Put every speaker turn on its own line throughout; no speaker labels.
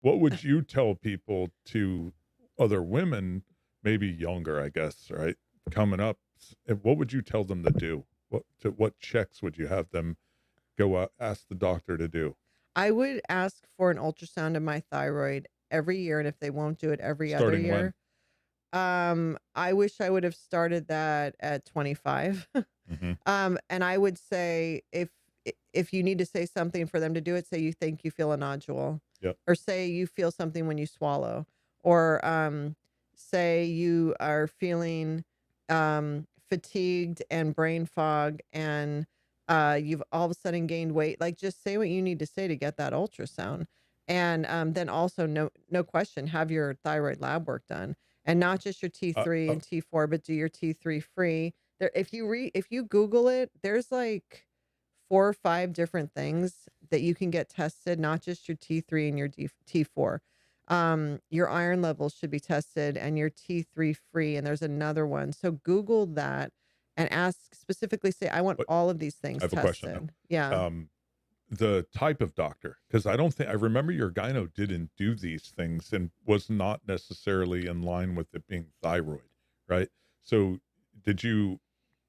What would you tell people to other women, maybe younger, I guess, right? Coming up, what would you tell them to do? What checks would you have them go out, ask the doctor to do?
I would ask for an ultrasound of my thyroid every year, and if they won't do it every other
Starting when?
year, I wish I would have started that at 25.
Hmm.
And I would say if you need to say something for them to do it, say you think you feel a nodule,
Yep.
or say you feel something when you swallow, or say you are feeling fatigued and brain fog, and you've all of a sudden gained weight. Like, just say what you need to say to get that ultrasound, and then also, no question, have your thyroid lab work done, and not just your
Uh,
T3
uh,
and T4, but do your T3 free. There, if you Google it, there's like 4 or 5 different things that you can get tested, not just your T3 and your T4. Your iron levels should be tested and your T3 free, and there's another one. So Google that and ask specifically, say, I want
but
all of these
I
things
have a question
tested.
though.
Yeah.
The type of doctor, because I don't think I remember your gyno didn't do these things and was not necessarily in line with it being thyroid, right? So did you?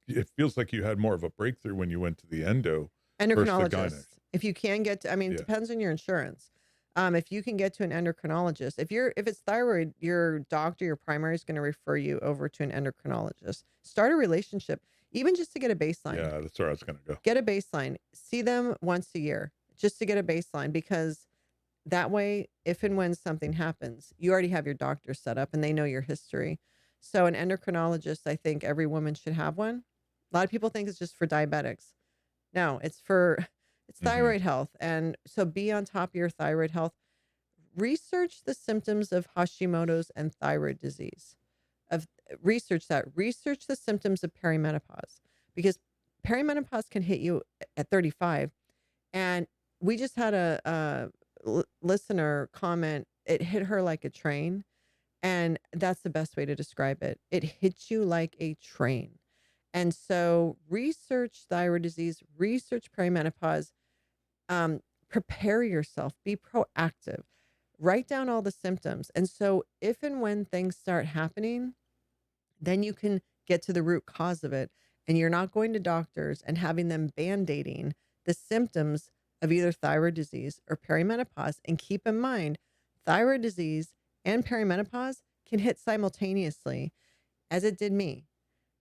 It feels like you had more of a breakthrough when you went to the endo versus the gynecs.
Endocrinologist. If you can get to, I mean, it
Yeah.
depends on your insurance. If you can get to an endocrinologist, if it's thyroid, your doctor, your primary is going to refer you over to an endocrinologist. Start a relationship, even just to get a baseline.
Yeah, that's where I was gonna go.
Get a baseline. See them once a year just to get a baseline, because that way, if and when something happens, you already have your doctor set up and they know your history. So an endocrinologist, I think every woman should have one. A lot of people think it's just for diabetics. No, it's for it's
Mhm.
thyroid health. And so be on top of your thyroid health. Research the symptoms of Hashimoto's and thyroid disease. Of Research that. Research the symptoms of perimenopause, because perimenopause can hit you at 35. And we just had a listener comment, it hit her like a train, and that's the best way to describe it. It hits you like a train. And so research thyroid disease, research perimenopause, prepare yourself, be proactive, write down all the symptoms. And so if and when things start happening, then you can get to the root cause of it. And you're not going to doctors and having them band-aiding the symptoms of either thyroid disease or perimenopause. And keep in mind, thyroid disease and perimenopause can hit simultaneously, as it did me.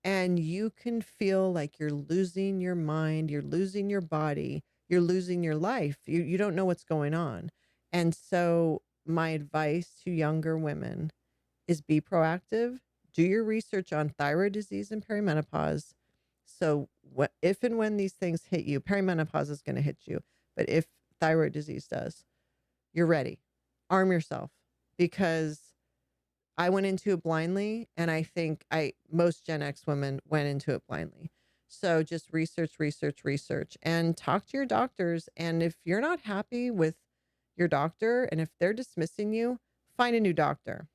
And you can feel like you're losing your mind, you're losing your body, you're losing your life. You don't know what's going on. And so my advice to younger women is be proactive, do your research on thyroid disease and perimenopause. So if and when these things hit you, perimenopause is going to hit you, but if thyroid disease does, you're ready. Arm yourself, because I went into it blindly, and I think I most Gen X women went into it blindly. So just research, research, research, and talk to your doctors. And if you're not happy with your doctor and if they're dismissing you, find a new doctor.